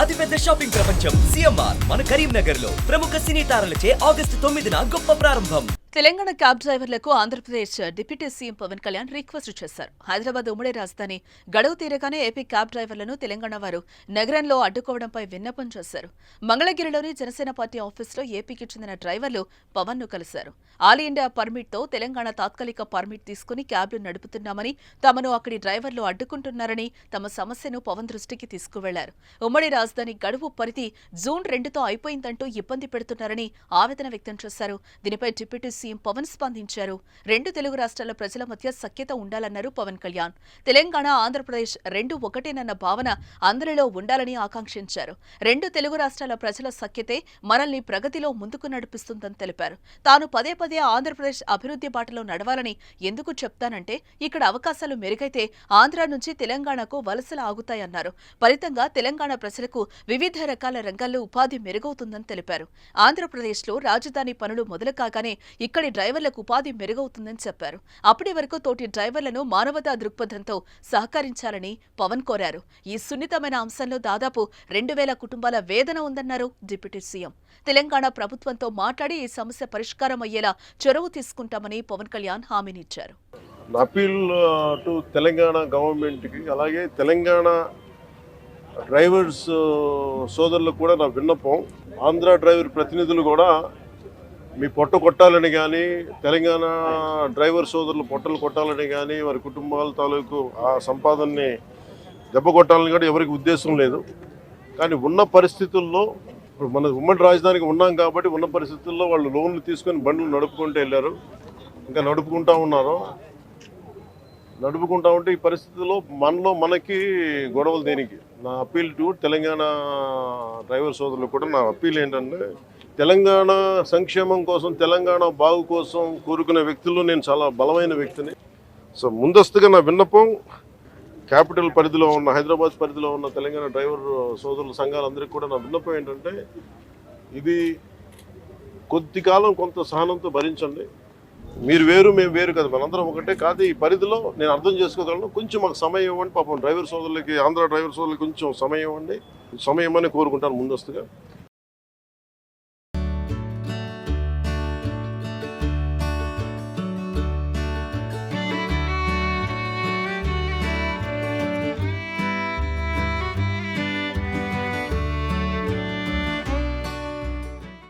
అతిపెద్ద షాపింగ్ ప్రపంచం సిఎంఆర్ మన కరీంనగర్ లో ప్రముఖ సినీ తారలచే ఆగస్టు 9న గొప్ప ప్రారంభం. తెలంగాణ క్యాబ్ డ్రైవర్లకు Andhra Pradesh deputy CM Pawan Kalyan request చేశారు. హైదరాబాద్ ఉమ్మడి రాజధాని గడువు తీరగానే ఏపీ క్యాబ్ డ్రైవర్లను తెలంగాణ వారు నగరంలో అడ్డుకోవడంపై విన్నపం చేశారు. మంగళగిరిలోని జనసేన పార్టీ ఆఫీసులో ఏపీకి చెందిన డ్రైవర్లు పవన్ ను కలిశారు. ఆల్ ఇండియా పర్మిట్ తో తెలంగాణ తాత్కాలిక పర్మిట్ తీసుకుని క్యాబ్లు నడుపుతున్నామని, తమను అక్కడి డ్రైవర్లు అడ్డుకుంటున్నారని తమ సమస్యను పవన్ దృష్టికి తీసుకువెళ్లారు. ఉమ్మడి రాజధాని గడువు పరిధి జూన్ 2తో అయిపోయిందంటూ ఇబ్బంది పెడుతున్నారని ఆవేదన వ్యక్తం చేశారు. దీనిపై డిప్యూటీ సీఎం పవన్ స్పందించారు. రెండు తెలుగు రాష్ట్రాల ప్రజల మధ్య సఖ్యత ఉండాలన్నారు పవన్ కళ్యాణ్. తెలంగాణ ఆంధ్రప్రదేశ్ రెండు ఒకటేనన్న భావన అందరిలో ఉండాలని ఆకాంక్షించారు. రెండు తెలుగు రాష్ట్రాల ప్రజల సఖ్యతే మనల్ని ప్రగతిలో ముందుకు నడిపిస్తుందని తెలిపారు. తాను పదే పదే ఆంధ్రప్రదేశ్ అభివృద్ధి బాటలో నడవాలని ఎందుకు చెప్తానంటే ఇక్కడ అవకాశాలు మెరుగైతే ఆంధ్ర నుంచి తెలంగాణకు వలసలు ఆగుతాయన్నారు. ఫలితంగా తెలంగాణ ప్రజలకు వివిధ రకాల రంగాల్లో ఉపాధి మెరుగవుతుందని తెలిపారు. ఆంధ్రప్రదేశ్లో రాజధాని పనులు మొదలు కాగానే ఇక్కడి డ్రైవర్లకు ఉపాధి మెరుగవుతుందని చెప్పారు. అప్పటి వరకు తోటి డ్రైవర్లను మానవతా దృక్పథంతో సహకరించాలని పవన్ కోరారు. ఈ సున్నితమైన అంశంలో దాదాపు 2000 కుటుంబాల వేదన ఉందన్నారు డిప్యూటీ సీఎం. తెలంగాణ ప్రభుత్వంతో మాట్లాడి ఈ సమస్య పరిష్కారం అయ్యేలా చొరవ తీసుకుంటామని పవన్ కళ్యాణ్ హామీనిచ్చారు. అపీల్ టు తెలంగాణ గవర్నమెంట్కి, అలాగే తెలంగాణ డ్రైవర్స్ సోదరులకు కూడా నా విన్నపం. ఆంధ్ర డ్రైవర్ ప్రతినిధులు కూడా మీ పొట్ట కొట్టాలని కానీ, తెలంగాణ డ్రైవర్ సోదరులు పొట్టలు కొట్టాలని కానీ, వారి కుటుంబాల తాలూకు ఆ సంపాదనని దెబ్బ కొట్టాలని కూడా ఎవరికి ఉద్దేశం లేదు. కానీ ఉన్న పరిస్థితుల్లో ఇప్పుడు మన ఉమ్మడి రాజధానికి ఉన్నాం కాబట్టి ఉన్న పరిస్థితుల్లో వాళ్ళు లోన్లు తీసుకొని బండ్లు నడుపుకుంటూ వెళ్ళారు, ఇంకా నడుపుకుంటూ ఉన్నారు. నడుపుకుంటా ఉంటే ఈ పరిస్థితుల్లో మనకి గొడవలు దేనికి? నా అప్పీల్ టు తెలంగాణ డ్రైవర్ సోదరులు కూడా నా అప్పీల్ ఏంటంటే, తెలంగాణ సంక్షేమం కోసం, తెలంగాణ బాగు కోసం కోరుకునే వ్యక్తుల్లో నేను చాలా బలమైన వ్యక్తిని. సో ముందస్తుగా నా విన్నపం క్యాపిటల్ పరిధిలో ఉన్న, హైదరాబాద్ పరిధిలో ఉన్న తెలంగాణ డ్రైవర్ సోదరుల సంఘాలందరికీ కూడా నా విన్నపం ఏంటంటే, ఇది కొద్ది కాలం కొంత సహనంతో భరించండి. మీరు వేరు మేము వేరు కదా, మనందరం ఒకటే కాదు. ఈ పరిధిలో నేను అర్థం చేసుకోగలను, కొంచెం మాకు సమయం ఇవ్వండి. పాపం డ్రైవర్ సోదరులకి, ఆంధ్ర డ్రైవర్ సోదరులకి కొంచెం సమయం ఇవ్వండి. సమయం అని కోరుకుంటాను ముందస్తుగా.